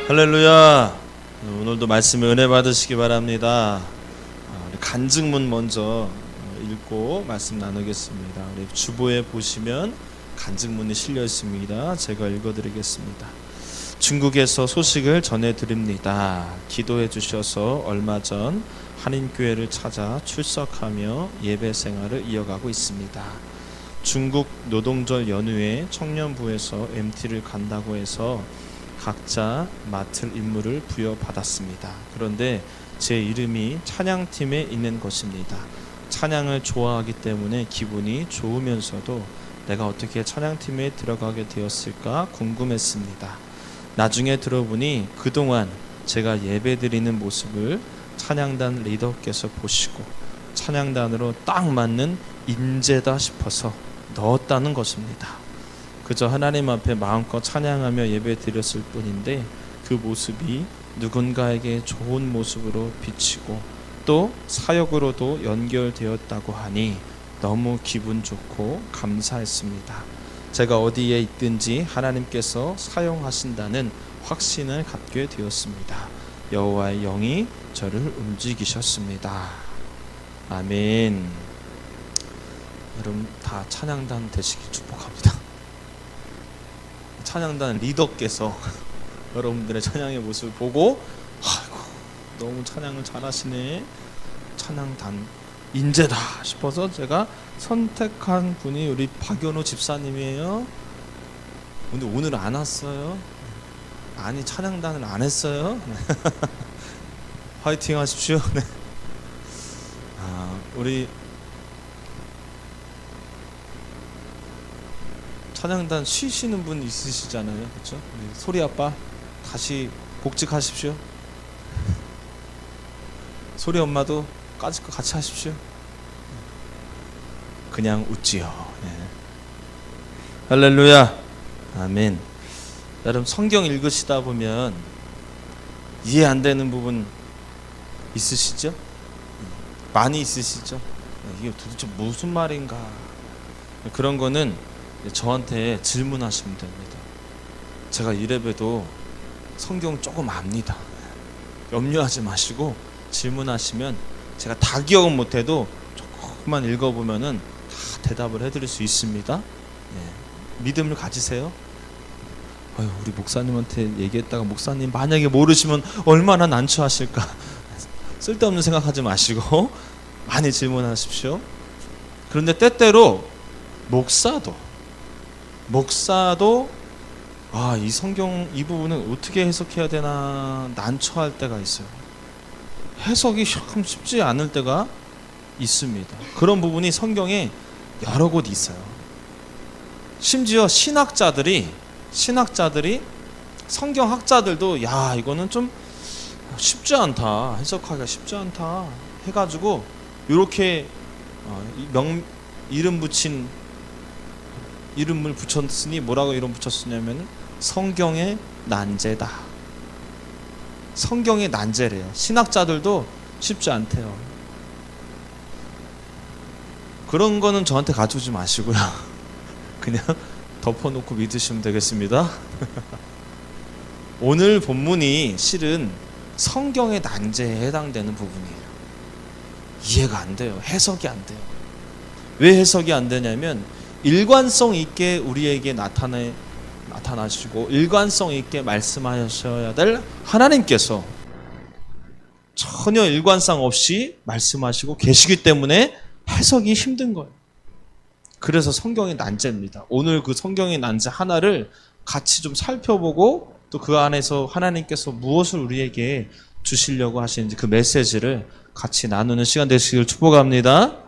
할렐루야. 오늘도 말씀에 은혜 받으시기 바랍니다. 우리 간증문 먼저 읽고 말씀 나누겠습니다. 우리 주보에 보시면 간증문이 실려 있습니다. 제가 읽어드리겠습니다. 중국에서 소식을 전해드립니다. 기도해 주셔서 얼마 전 한인교회를 찾아 출석하며 예배 생활을 이어가고 있습니다. 중국 노동절 연휴에 청년부에서 MT를 간다고 해서 각자 맡을 임무를 부여받았습니다. 그런데 제 이름이 찬양팀에 있는 것입니다. 찬양을 좋아하기 때문에 기분이 좋으면서도 내가 어떻게 찬양팀에 들어가게 되었을까 궁금했습니다. 나중에 들어보니 그동안 제가 예배드리는 모습을 찬양단 리더께서 보시고 찬양단으로 딱 맞는 인재다 싶어서 넣었다는 것입니다. 그저 하나님 앞에 마음껏 찬양하며 예배 드렸을 뿐인데 그 모습이 누군가에게 좋은 모습으로 비치고 또 사역으로도 연결되었다고 하니 너무 기분 좋고 감사했습니다. 제가 어디에 있든지 하나님께서 사용하신다는 확신을 갖게 되었습니다. 여호와의 영이 저를 움직이셨습니다. 아멘. 여러분 다 찬양단 되시기 축복합니다. 찬양단 리더께서 여러분들의 찬양의 모습을 보고 아이고 너무 찬양을 잘하시네, 찬양단 인재다 싶어서 제가 선택한 분이 우리 박연호 집사님이에요. 근데 오늘 안 왔어요. 아니 찬양단을 안 했어요. 화이팅 하십시오. 네. 우리 찬양단 쉬시는 분 있으시잖아요, 그렇죠? 소리 아빠 다시 복직하십시오. 소리 엄마도 까짓 거 같이 하십시오. 그냥 웃지요. 네. 할렐루야, 아멘. 여러분 성경 읽으시다 보면 이해 안 되는 부분 있으시죠? 많이 있으시죠? 이게 도대체 무슨 말인가? 그런 거는 저한테 질문하시면 됩니다. 제가 이래봬도 성경 조금 압니다. 염려하지 마시고 질문하시면 제가 다 기억은 못해도 조금만 읽어보면은 다 대답을 해드릴 수 있습니다. 믿음을 가지세요. 우리 목사님한테 얘기했다가 목사님 만약에 모르시면 얼마나 난처하실까. 쓸데없는 생각하지 마시고 많이 질문하십시오. 그런데 때때로 목사도 이 성경 이 부분은 어떻게 해석해야 되나 난처할 때가 있어요. 해석이 참 쉽지 않을 때가 있습니다. 그런 부분이 성경에 여러 곳 있어요. 심지어 신학자들이 성경학자들도 이거는 좀 쉽지 않다, 해석하기가 쉽지 않다 해가지고 이렇게 이름을 붙였으니 뭐라고 이름 붙였으냐면 성경의 난제다. 성경의 난제래요. 신학자들도 쉽지 않대요. 그런 거는 저한테 가져오지 마시고요. 그냥 덮어놓고 믿으시면 되겠습니다. 오늘 본문이 실은 성경의 난제에 해당되는 부분이에요. 이해가 안 돼요. 해석이 안 돼요. 왜 해석이 안 되냐면 일관성 있게 우리에게 나타나시고 일관성 있게 말씀하셔야 될 하나님께서 전혀 일관성 없이 말씀하시고 계시기 때문에 해석이 힘든 거예요. 그래서 성경의 난제입니다. 오늘 그 성경의 난제 하나를 같이 좀 살펴보고 또 그 안에서 하나님께서 무엇을 우리에게 주시려고 하시는지 그 메시지를 같이 나누는 시간 되시길 축복합니다.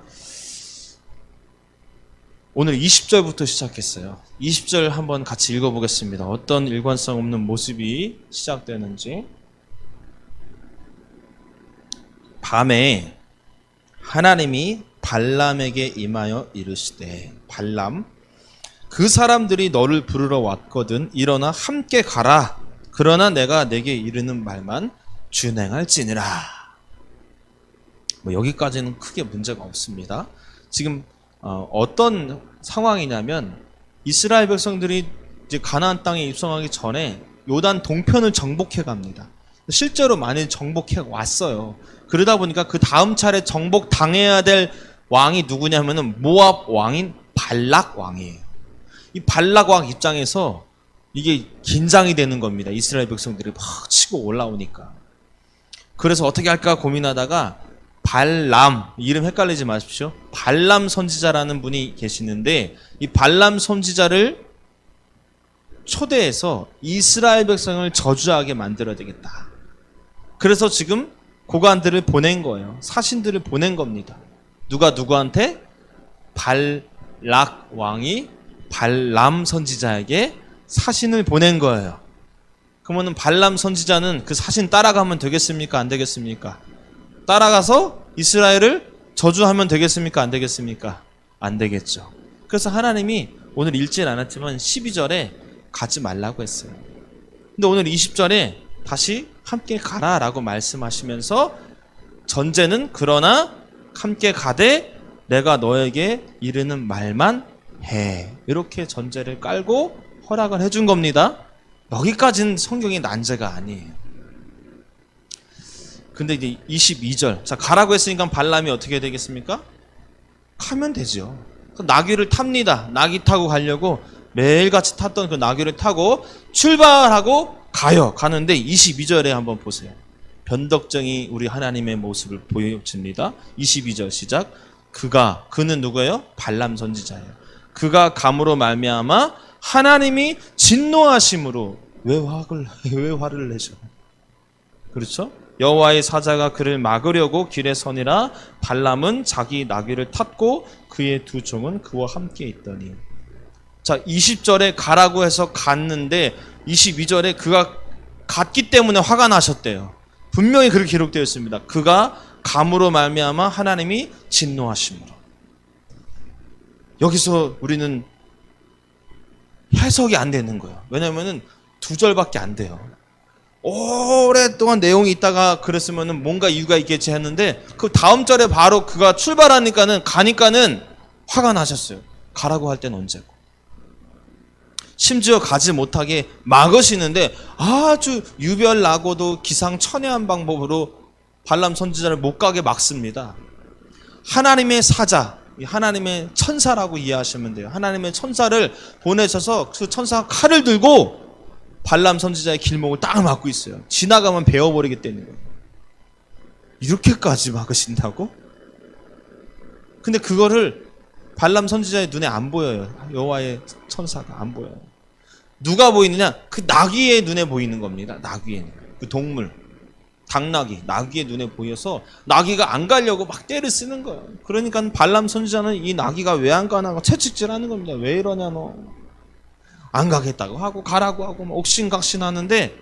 오늘 20절부터 시작했어요. 20절 한번 같이 읽어보겠습니다. 어떤 일관성 없는 모습이 시작되는지. 밤에 하나님이 발람에게 임하여 이르시되 발람 그 사람들이 너를 부르러 왔거든 일어나 함께 가라. 그러나 내가 내게 이르는 말만 준행할지니라. 여기까지는 크게 문제가 없습니다. 지금 어떤 상황이냐면 이스라엘 백성들이 이제 가나안 땅에 입성하기 전에 요단 동편을 정복해 갑니다. 실제로 많이 정복해 왔어요. 그러다 보니까 그 다음 차례 정복 당해야 될 왕이 누구냐면은 모압 왕인 발락 왕이에요. 이 발락 왕 입장에서 이게 긴장이 되는 겁니다. 이스라엘 백성들이 막 치고 올라오니까. 그래서 어떻게 할까 고민하다가 발람, 이름 헷갈리지 마십시오. 발람 선지자라는 분이 계시는데 이 발람 선지자를 초대해서 이스라엘 백성을 저주하게 만들어야 되겠다. 그래서 지금 고관들을 보낸 거예요. 사신들을 보낸 겁니다. 누가 누구한테? 발락 왕이 발람 선지자에게 사신을 보낸 거예요. 그러면 발람 선지자는 그 사신 따라가면 되겠습니까? 안 되겠습니까? 따라가서 이스라엘을 저주하면 되겠습니까? 안 되겠습니까? 안 되겠죠. 그래서 하나님이 오늘 읽지는 않았지만 12절에 가지 말라고 했어요. 근데 오늘 20절에 다시 함께 가라라고 말씀하시면서 전제는 그러나 함께 가되 내가 너에게 이르는 말만 해. 이렇게 전제를 깔고 허락을 해준 겁니다. 여기까지는 성경의 난제가 아니에요. 근데 이제 22절. 자, 가라고 했으니까 발람이 어떻게 되겠습니까? 가면 되죠. 나귀를 탑니다. 나귀 타고 가려고 매일같이 탔던 그 나귀를 타고 출발하고 가요. 가는데 22절에 한번 보세요. 변덕쟁이 우리 하나님의 모습을 보여줍니다. 22절 시작. 그는 누구예요? 발람 선지자예요. 그가 감으로 말미암아 하나님이 진노하심으로 왜 화를 내죠? 그렇죠? 여호와의 사자가 그를 막으려고 길에 서니라. 발람은 자기 나귀를 탔고 그의 두 종은 그와 함께 있더니. 자, 20절에 가라고 해서 갔는데 22절에 그가 갔기 때문에 화가 나셨대요. 분명히 그렇게 기록되어 있습니다. 그가 감으로 말미암아 하나님이 진노하심으로. 여기서 우리는 해석이 안 되는 거예요. 왜냐하면 두 절밖에 안 돼요. 오랫동안 내용이 있다가 그랬으면 뭔가 이유가 있겠지 했는데 그 다음 절에 바로 그가 가니까는 화가 나셨어요. 가라고 할 때는 언제고. 심지어 가지 못하게 막으시는데 아주 유별나고도 기상천외한 방법으로 발람 선지자를 못 가게 막습니다. 하나님의 사자, 하나님의 천사라고 이해하시면 돼요. 하나님의 천사를 보내셔서 그 천사가 칼을 들고 발람 선지자의 길목을 딱 막고 있어요. 지나가면 베어버리겠다는 거예요. 이렇게까지 막으신다고? 근데 그거를 발람 선지자의 눈에 안 보여요. 여호와의 천사가 안 보여요. 누가 보이느냐? 그 나귀의 눈에 보이는 겁니다. 나귀의 눈. 그 동물. 당나귀, 나귀의 눈에 보여서 나귀가 안 가려고 막 떼를 쓰는 거예요. 그러니까 발람 선지자는 이 나귀가 왜 안 가나 채찍질하는 겁니다. 왜 이러냐 너. 안 가겠다고 하고 가라고 하고 옥신각신 하는데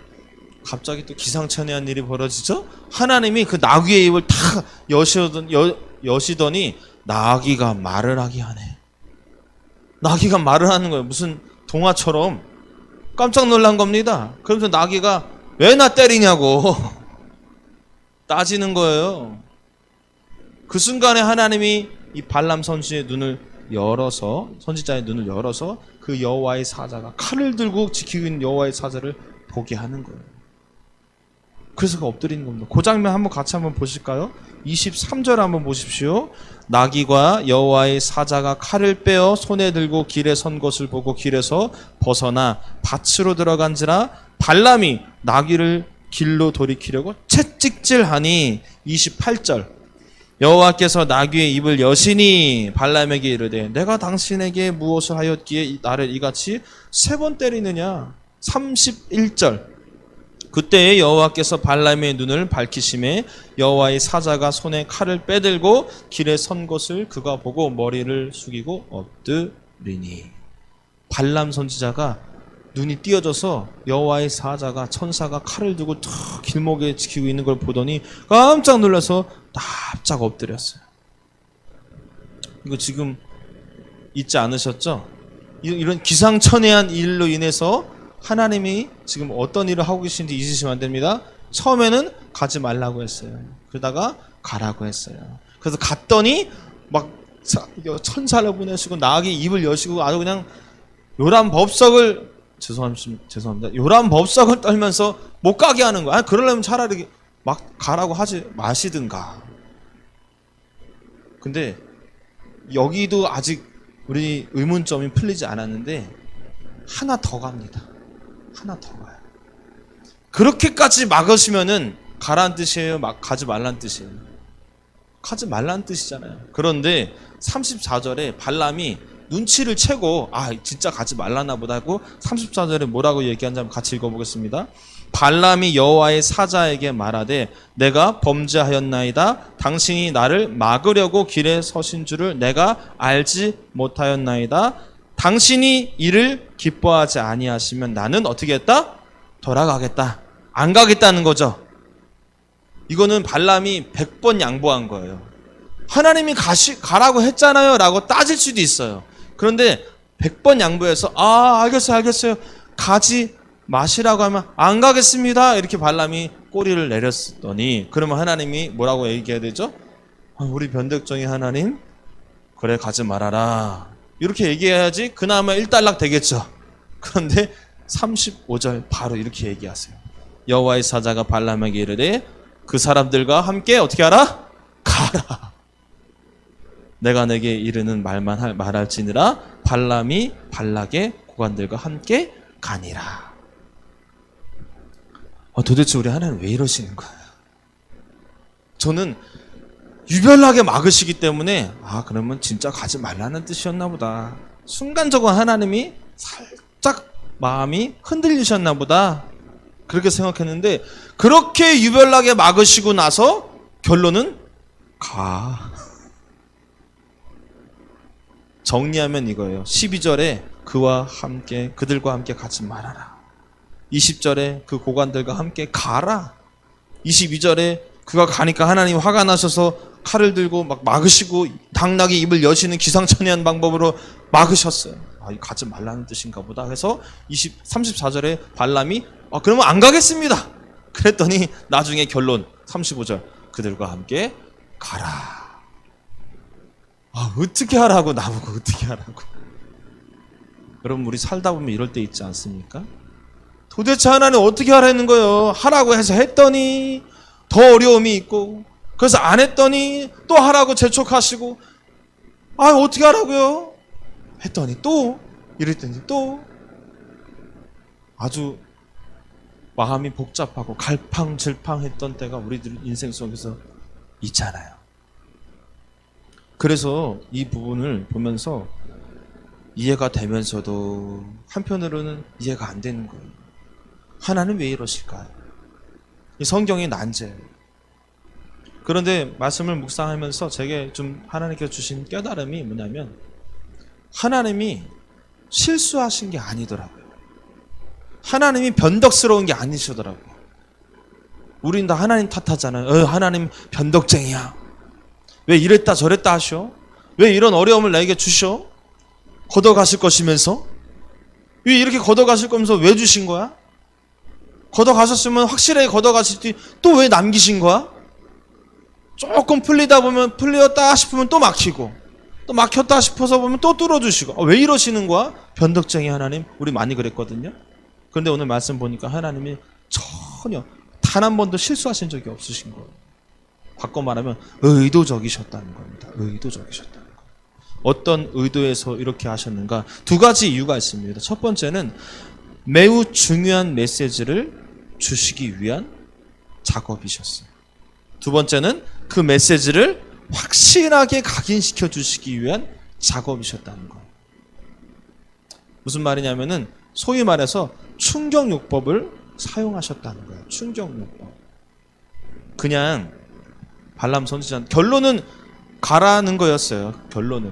갑자기 또 기상천외한 일이 벌어지죠. 하나님이 그 나귀의 입을 탁 여시더니 나귀가 말을 하게 하네. 나귀가 말을 하는 거예요. 무슨 동화처럼. 깜짝 놀란 겁니다. 그러면서 나귀가 왜 나 때리냐고 따지는 거예요. 그 순간에 하나님이 이 발람 선지자의 눈을 열어서 그 여호와의 사자가 칼을 들고 지키고 있는 여호와의 사자를 보게 하는 거예요. 그래서 엎드리는 겁니다. 그 장면 한번 같이 한번 보실까요? 23절 한번 보십시오. 나귀가 여호와의 사자가 칼을 빼어 손에 들고 길에 선 것을 보고 길에서 벗어나 밭으로 들어간지라. 발람이 나귀를 길로 돌이키려고 채찍질하니. 28절. 여호와께서 나귀의 입을 여시니 발람에게 이르되 내가 당신에게 무엇을 하였기에 나를 이같이 3번 때리느냐. 31절. 그때에 여호와께서 발람의 눈을 밝히심에 여호와의 사자가 손에 칼을 빼들고 길에 선 것을 그가 보고 머리를 숙이고 엎드리니. 발람 선지자가 눈이 띄어져서 여호와의 사자가 천사가 칼을 들고 탁 길목에 지키고 있는 걸 보더니 깜짝 놀라서 납작 엎드렸어요. 이거 지금 잊지 않으셨죠? 이런 기상천외한 일로 인해서 하나님이 지금 어떤 일을 하고 계신지 잊으시면 안 됩니다. 처음에는 가지 말라고 했어요. 그러다가 가라고 했어요. 그래서 갔더니 막 천사를 보내시고 나귀 입을 여시고 아주 그냥 요란 법석을 죄송합니다. 요란 법석을 떨면서 못 가게 하는 거야. 그러려면 차라리 막 가라고 하지 마시든가. 근데 여기도 아직 우리 의문점이 풀리지 않았는데 하나 더 갑니다. 하나 더 가요. 그렇게까지 막으시면은 가라는 뜻이에요? 가지 말라는 뜻이에요? 가지 말라는 뜻이잖아요. 그런데 34절에 발람이 눈치를 채고 진짜 가지 말라나 보다 하고 34절에 뭐라고 얘기하는지 한번 같이 읽어보겠습니다. 발람이 여호와의 사자에게 말하되 내가 범죄하였나이다. 당신이 나를 막으려고 길에 서신 줄을 내가 알지 못하였나이다. 당신이 이를 기뻐하지 아니하시면 나는 어떻게 했다? 돌아가겠다. 안 가겠다는 거죠. 이거는 발람이 100번 양보한 거예요. 하나님이 가라고 했잖아요 라고 따질 수도 있어요. 그런데 100번 양보해서 알겠어요. 가지 마시라고 하면 안 가겠습니다. 이렇게 발람이 꼬리를 내렸더니 그러면 하나님이 뭐라고 얘기해야 되죠? 우리 변덕쟁이 하나님, 그래 가지 말아라. 이렇게 얘기해야지 그나마 일단락 되겠죠. 그런데 35절 바로 이렇게 얘기하세요. 여호와의 사자가 발람에게 이르되 그 사람들과 함께 어떻게 하라? 가라. 내가 내게 이르는 말만 말할지니라. 발람이 발락의 고관들과 함께 가니라. 도대체 우리 하나님 왜 이러시는 거예요? 저는 유별나게 막으시기 때문에 그러면 진짜 가지 말라는 뜻이었나 보다. 순간적으로 하나님이 살짝 마음이 흔들리셨나 보다. 그렇게 생각했는데 그렇게 유별나게 막으시고 나서 결론은 가. 정리하면 이거예요. 12절에 그들과 함께 가지 말아라. 20절에 그 고관들과 함께 가라. 22절에 그가 가니까 하나님 화가 나셔서 칼을 들고 막 막으시고 당나귀 입을 여시는 기상천외한 방법으로 막으셨어요. 가지 말라는 뜻인가 보다 해서 34절에 발람이 그러면 안 가겠습니다. 그랬더니 나중에 결론 35절 그들과 함께 가라. 어떻게 하라고 나보고 어떻게 하라고. 여러분 우리 살다 보면 이럴 때 있지 않습니까? 도대체 하나님 어떻게 하라는 거예요? 하라고 해서 했더니 더 어려움이 있고 그래서 안 했더니 또 하라고 재촉하시고 어떻게 하라고요? 했더니 또 이랬더니 또 아주 마음이 복잡하고 갈팡질팡했던 때가 우리들 인생 속에서 있잖아요. 그래서 이 부분을 보면서 이해가 되면서도 한편으로는 이해가 안 되는 거예요. 하나님 왜 이러실까요? 이 성경이 난제예요. 그런데 말씀을 묵상하면서 제게 좀 하나님께서 주신 깨달음이 뭐냐면 하나님이 실수하신 게 아니더라고요. 하나님이 변덕스러운 게 아니시더라고요. 우린 다 하나님 탓하잖아요. 하나님 변덕쟁이야. 왜 이랬다 저랬다 하셔? 왜 이런 어려움을 나에게 주셔? 걷어가실 것이면서? 왜 이렇게 걷어가실 거면서 왜 주신 거야? 걷어가셨으면 확실하게 걷어가실 때 또 왜 남기신 거야? 조금 풀리다 보면 풀렸다 싶으면 또 막히고 또 막혔다 싶어서 보면 또 뚫어주시고 왜 이러시는 거야? 변덕쟁이 하나님. 우리 많이 그랬거든요. 그런데 오늘 말씀 보니까 하나님이 전혀 단 한 번도 실수하신 적이 없으신 거예요. 바꿔 말하면 의도적이셨다는 겁니다. 의도적이셨다는 거예요. 어떤 의도에서 이렇게 하셨는가? 두 가지 이유가 있습니다. 첫 번째는 매우 중요한 메시지를 주시기 위한 작업이셨어요. 두 번째는 그 메시지를 확실하게 각인시켜 주시기 위한 작업이셨다는 거예요. 무슨 말이냐면은 소위 말해서 충격요법을 사용하셨다는 거예요. 충격요법. 그냥 발람 선지자 결론은 가라는 거였어요.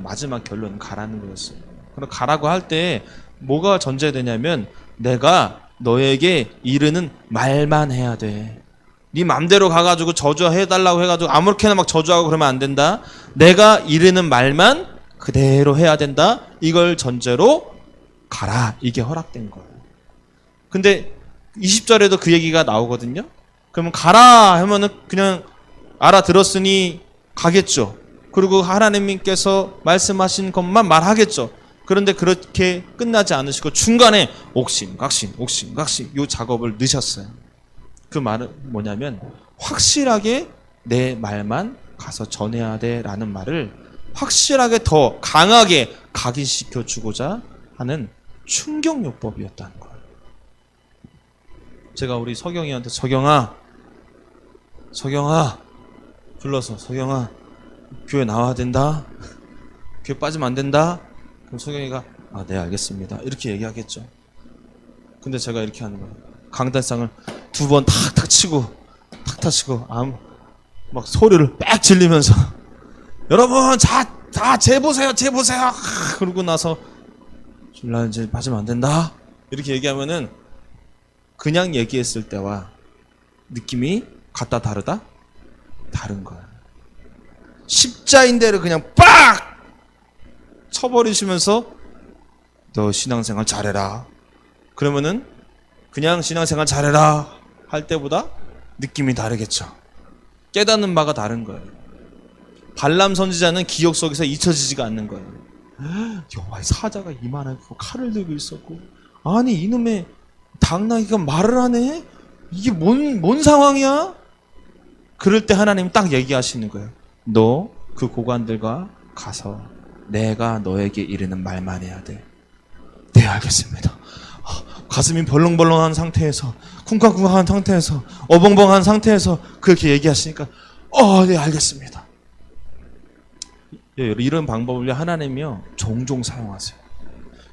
마지막 결론은 가라는 거였어요. 그럼 가라고 할 때 뭐가 전제되냐면 내가 너에게 이르는 말만 해야 돼. 네 맘대로 가가지고 저주해달라고 해가지고 아무렇게나 막 저주하고 그러면 안 된다. 내가 이르는 말만 그대로 해야 된다. 이걸 전제로 가라. 이게 허락된 거예요. 근데 20절에도 그 얘기가 나오거든요. 그러면 가라 하면은 그냥 알아들었으니 가겠죠. 그리고 하나님께서 말씀하신 것만 말하겠죠. 그런데 그렇게 끝나지 않으시고 중간에 옥신각신 요 작업을 넣으셨어요. 그 말은 뭐냐면 확실하게 내 말만 가서 전해야 돼라는 말을 확실하게 더 강하게 각인시켜 주고자 하는 충격요법이었다는 거예요. 제가 우리 서경이한테 서경아 불러서 서경아 교회 나와야 된다. 교회 빠지면 안 된다. 그럼 서경이가 네 알겠습니다. 이렇게 얘기하겠죠. 근데 제가 이렇게 하는 거예요. 강단상을 2번 탁탁 치고 막 소리를 빽 질리면서 여러분 다 재보세요. 그러고 나서 나 이제 빠지면 안 된다. 이렇게 얘기하면은 그냥 얘기했을 때와 느낌이 같다 다르다? 다른 거야. 십자인대를 그냥 빡 쳐버리시면서 너 신앙생활 잘해라. 그러면은 그냥 신앙생활 잘해라 할 때보다 느낌이 다르겠죠. 깨닫는 바가 다른 거예요. 발람 선지자는 기억 속에서 잊혀지지가 않는 거예요. 여호와의 사자가 이만하고 칼을 들고 있었고, 아니 이놈의 당나귀가 말을 하네? 이게 뭔 상황이야? 그럴 때 하나님 딱 얘기하시는 거예요. 너 그 고관들과 가서 내가 너에게 이르는 말만 해야 돼. 네 알겠습니다. 가슴이 벌렁벌렁한 상태에서 쿵쾅쿵쾅한 상태에서 어벙벙한 상태에서 그렇게 얘기하시니까 네 알겠습니다. 이런 방법을 하나님이요 종종 사용하세요.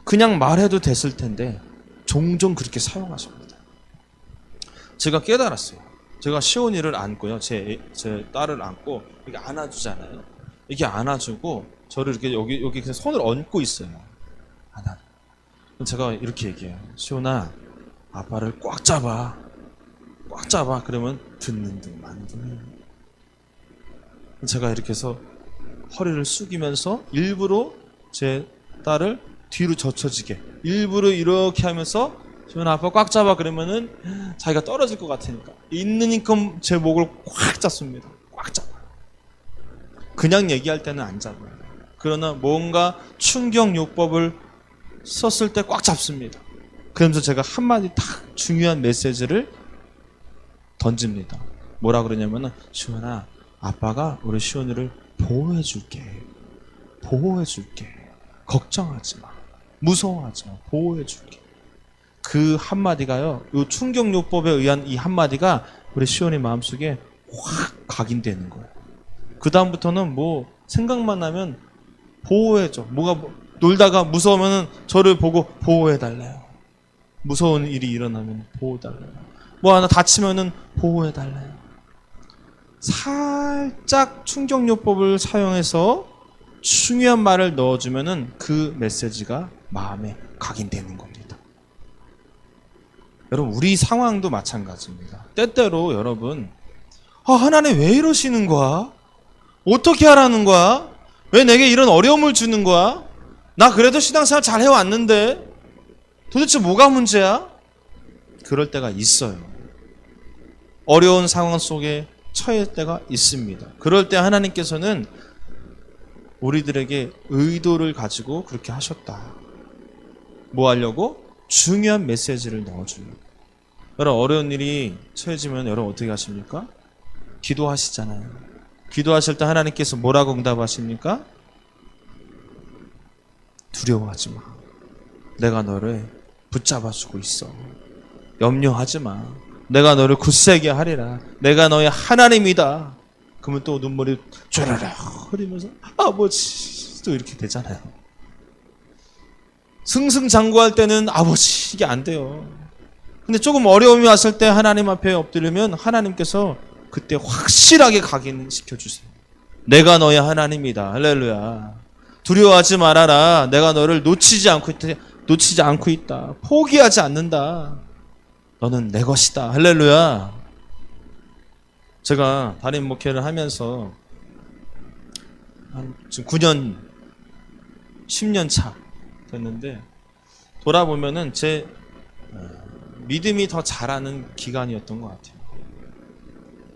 그냥 말해도 됐을 텐데 종종 그렇게 사용하십니다. 제가 깨달았어요. 제가 시온이를 안고요, 제 딸을 안고 이렇게 안아주잖아요. 이렇게 안아주고 저를 이렇게 여기 손을 얹고 있어요. 제가 이렇게 얘기해요. 시온아, 아빠를 꽉 잡아. 그러면 듣는 둥 마는 둥. 제가 이렇게 해서 허리를 숙이면서 일부러 제 딸을 뒤로 젖혀지게 일부러 이렇게 하면서 시온아, 아빠 꽉 잡아. 그러면은 자기가 떨어질 것 같으니까 있는 힘껏 제 목을 꽉 잡습니다. 꽉 잡아. 그냥 얘기할 때는 안 잡아요. 그러나 뭔가 충격요법을 썼을 때 꽉 잡습니다. 그러면서 제가 한마디 딱 중요한 메시지를 던집니다. 뭐라 그러냐면은 시온아, 아빠가 우리 시온이를 보호해줄게. 걱정하지 마. 무서워하지 마. 보호해줄게. 그 한마디가요, 이 충격요법에 의한 이 한마디가 우리 시온이 마음속에 확 각인되는 거예요. 그 다음부터는 뭐 생각만 나면 보호해줘. 놀다가 무서우면 저를 보고 보호해달래요. 무서운 일이 일어나면 보호해달래요. 뭐 하나 다치면은 보호해달래요. 살짝 충격요법을 사용해서 중요한 말을 넣어주면은 그 메시지가 마음에 각인되는 겁니다. 여러분, 우리 상황도 마찬가지입니다. 때때로 여러분, 하나님 왜 이러시는 거야? 어떻게 하라는 거야? 왜 내게 이런 어려움을 주는 거야? 나 그래도 신앙생활 잘 해왔는데 도대체 뭐가 문제야? 그럴 때가 있어요. 어려운 상황 속에 처할 때가 있습니다. 그럴 때 하나님께서는 우리들에게 의도를 가지고 그렇게 하셨다. 뭐 하려고? 중요한 메시지를 넣어주려고. 여러분, 어려운 일이 처해지면 여러분 어떻게 하십니까? 기도하시잖아요. 기도하실 때 하나님께서 뭐라고 응답하십니까? 두려워하지 마. 내가 너를 붙잡아주고 있어. 염려하지 마. 내가 너를 굳세게 하리라. 내가 너의 하나님이다. 그러면 또 눈물이 쭈르륵 흐리면서 아버지 또 이렇게 되잖아요. 승승장구할 때는 아버지 이게 안 돼요. 근데 조금 어려움이 왔을 때 하나님 앞에 엎드리면 하나님께서 그때 확실하게 각인시켜 주세요. 내가 너의 하나님이다. 할렐루야. 두려워하지 말아라. 내가 너를 놓치지 않고 있다. 포기하지 않는다. 너는 내 것이다. 할렐루야. 제가 담임 목회를 하면서 지금 9년, 10년 차 됐는데 돌아보면은 제 믿음이 더 자라는 기간이었던 것 같아요.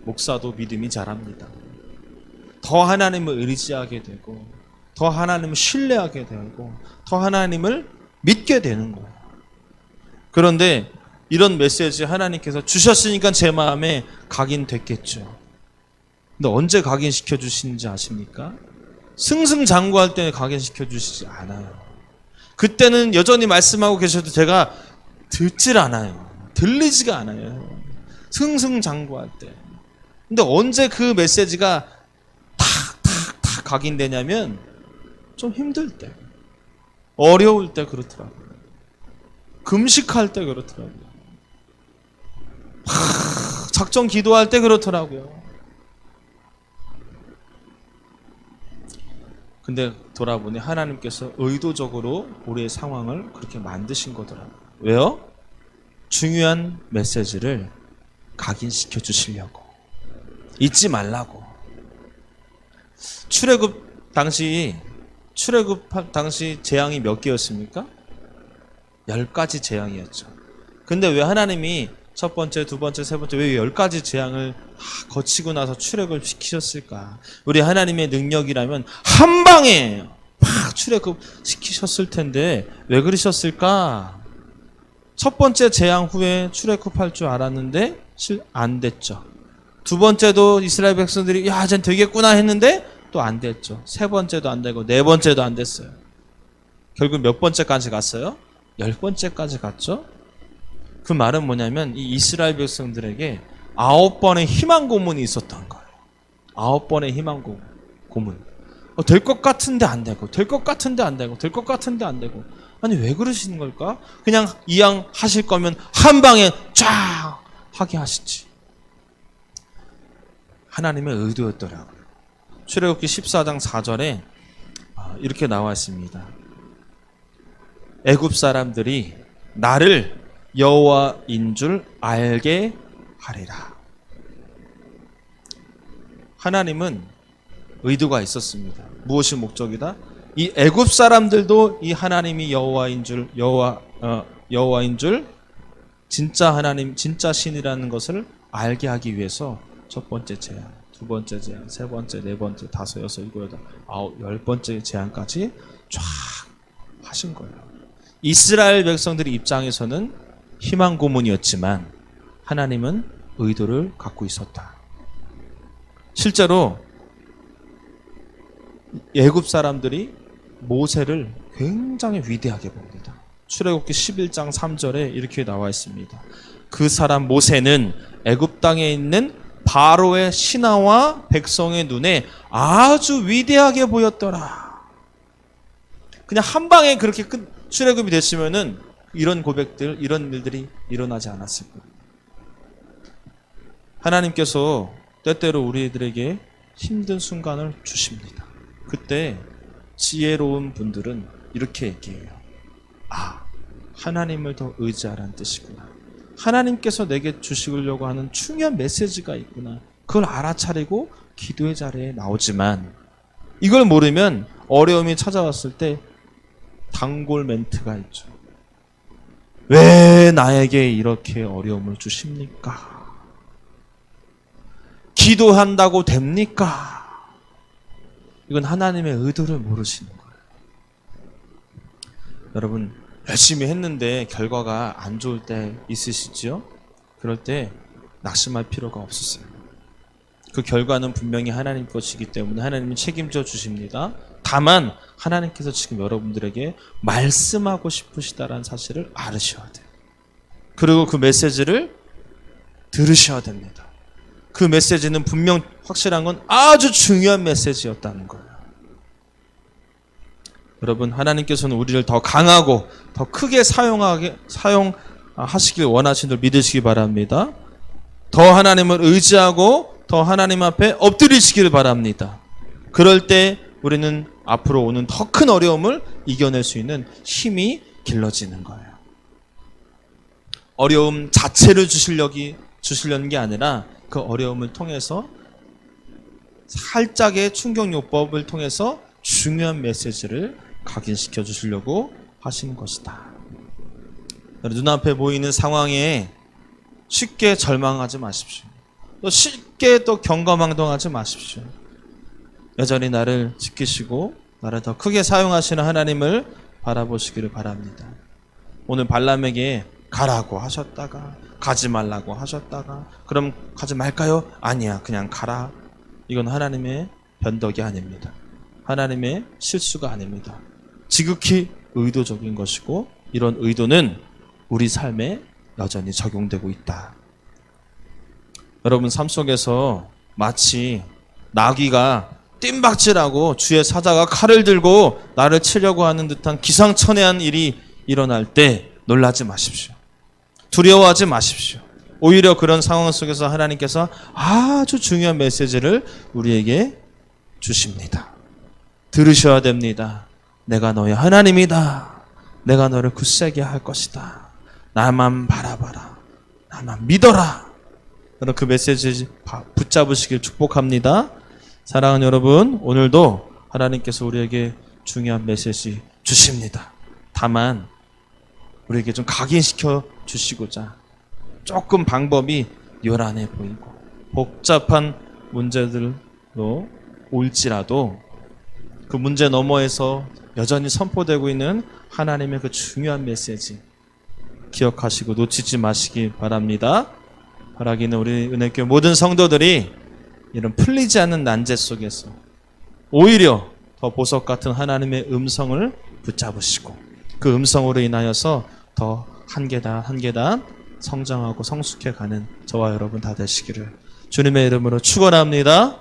목사도 믿음이 자랍니다. 더 하나님을 의지하게 되고 더 하나님을 신뢰하게 되고 더 하나님을 믿게 되는 거예요. 그런데 이런 메시지 하나님께서 주셨으니까 제 마음에 각인됐겠죠. 근데 언제 각인시켜 주시는지 아십니까? 승승장구할 때 각인시켜 주시지 않아요. 그때는 여전히 말씀하고 계셔도 제가 듣질 않아요. 들리지가 않아요. 승승장구할 때. 근데 언제 그 메시지가 탁탁탁 각인되냐면 좀 힘들 때, 어려울 때 그렇더라고요. 금식할 때 그렇더라고요. 작정 기도할 때 그렇더라고요. 근데 돌아보니 하나님께서 의도적으로 우리의 상황을 그렇게 만드신 거더라고요. 왜요? 중요한 메시지를 각인시켜 주시려고. 잊지 말라고. 출애굽 당시 재앙이 몇 개였습니까? 10가지 재앙이었죠. 근데 왜 하나님이 첫 번째, 두 번째, 세 번째 왜 10가지 재앙을 거치고 나서 출애굽을 시키셨을까? 우리 하나님의 능력이라면 한 방에 막 출애굽 시키셨을 텐데 왜 그러셨을까? 첫 번째 재앙 후에 출애굽할 줄 알았는데 안 됐죠. 두 번째도 이스라엘 백성들이 야, 쟨 되겠구나 했는데 또 안 됐죠. 세 번째도 안 되고 네 번째도 안 됐어요. 결국 몇 번째까지 갔어요? 10번째까지 갔죠. 그 말은 뭐냐면 이 이스라엘 백성들에게 9번의 희망 고문이 있었던 거예요. 9번의 희망 고문. 될 것 같은데 안 되고, 될 것 같은데 안 되고, 될 것 같은데 안 되고. 아니 왜 그러시는 걸까? 그냥 이왕 하실 거면 한 방에 쫙 하게 하시지. 하나님의 의도였더라고요. 출애굽기 14장 4절에 이렇게 나와 있습니다. 애굽 사람들이 나를 여호와인 줄 알게 하리라. 하나님은 의도가 있었습니다. 무엇이 목적이다? 이 애굽 사람들도 이 하나님이 여호와인 줄 진짜 하나님, 진짜 신이라는 것을 알게 하기 위해서 첫 번째 재앙, 두 번째 재앙, 세 번째, 네 번째, 다섯, 여섯, 일곱, 여덟, 아홉, 10번째 재앙까지 쫙 하신 거예요. 이스라엘 백성들의 입장에서는 희망 고문이었지만 하나님은 의도를 갖고 있었다. 실제로 애굽 사람들이 모세를 굉장히 위대하게 봅니다. 출애굽기 11장 3절에 이렇게 나와 있습니다. 그 사람 모세는 애굽 땅에 있는 바로의 신하와 백성의 눈에 아주 위대하게 보였더라. 그냥 한 방에 그렇게 출애굽이 됐으면은 이런 고백들, 이런 일들이 일어나지 않았을 거예요. 하나님께서 때때로 우리들에게 힘든 순간을 주십니다. 그때 지혜로운 분들은 이렇게 얘기해요. 하나님을 더 의지하라는 뜻이구나. 하나님께서 내게 주시려고 하는 중요한 메시지가 있구나. 그걸 알아차리고 기도의 자리에 나오지만 이걸 모르면 어려움이 찾아왔을 때 단골 멘트가 있죠. 왜 나에게 이렇게 어려움을 주십니까? 기도한다고 됩니까? 이건 하나님의 의도를 모르시는 거예요. 여러분, 열심히 했는데 결과가 안 좋을 때 있으시죠? 그럴 때 낙심할 필요가 없었어요. 그 결과는 분명히 하나님 것이기 때문에 하나님이 책임져 주십니다. 다만 하나님께서 지금 여러분들에게 말씀하고 싶으시다라는 사실을 알으셔야 돼요. 그리고 그 메시지를 들으셔야 됩니다. 그 메시지는 분명 확실한 건 아주 중요한 메시지였다는 거예요. 여러분, 하나님께서는 우리를 더 강하고 더 크게 사용하시길 원하시는 줄 믿으시기 바랍니다. 더 하나님을 의지하고 더 하나님 앞에 엎드리시기를 바랍니다. 그럴 때 우리는 앞으로 오는 더 큰 어려움을 이겨낼 수 있는 힘이 길러지는 거예요. 어려움 자체를 주시려는 게 아니라 그 어려움을 통해서 살짝의 충격요법을 통해서 중요한 메시지를 각인시켜 주시려고 하시는 것이다. 눈앞에 보이는 상황에 쉽게 절망하지 마십시오. 또 쉽게 또 경거망동하지 마십시오. 여전히 나를 지키시고 나를 더 크게 사용하시는 하나님을 바라보시기를 바랍니다. 오늘 발람에게 가라고 하셨다가 가지 말라고 하셨다가 그럼 가지 말까요? 아니야, 그냥 가라. 이건 하나님의 변덕이 아닙니다. 하나님의 실수가 아닙니다. 지극히 의도적인 것이고 이런 의도는 우리 삶에 여전히 적용되고 있다. 여러분, 삶 속에서 마치 나귀가 뜀박질하고 주의 사자가 칼을 들고 나를 치려고 하는 듯한 기상천외한 일이 일어날 때 놀라지 마십시오. 두려워하지 마십시오. 오히려 그런 상황 속에서 하나님께서 아주 중요한 메시지를 우리에게 주십니다. 들으셔야 됩니다. 내가 너의 하나님이다. 내가 너를 굳세게 할 것이다. 나만 바라봐라. 나만 믿어라. 여러분, 그 메시지 붙잡으시길 축복합니다. 사랑하는 여러분, 오늘도 하나님께서 우리에게 중요한 메시지 주십니다. 다만 우리에게 좀 각인시켜 주시고자 조금 방법이 요란해 보이고 복잡한 문제들로 올지라도 그 문제 너머에서 여전히 선포되고 있는 하나님의 그 중요한 메시지 기억하시고 놓치지 마시기 바랍니다. 바라기는 우리 은혜교회 모든 성도들이 이런 풀리지 않는 난제 속에서 오히려 더 보석 같은 하나님의 음성을 붙잡으시고 그 음성으로 인하여서 더 한 계단 한 계단 성장하고 성숙해가는 저와 여러분 다 되시기를 주님의 이름으로 축원합니다.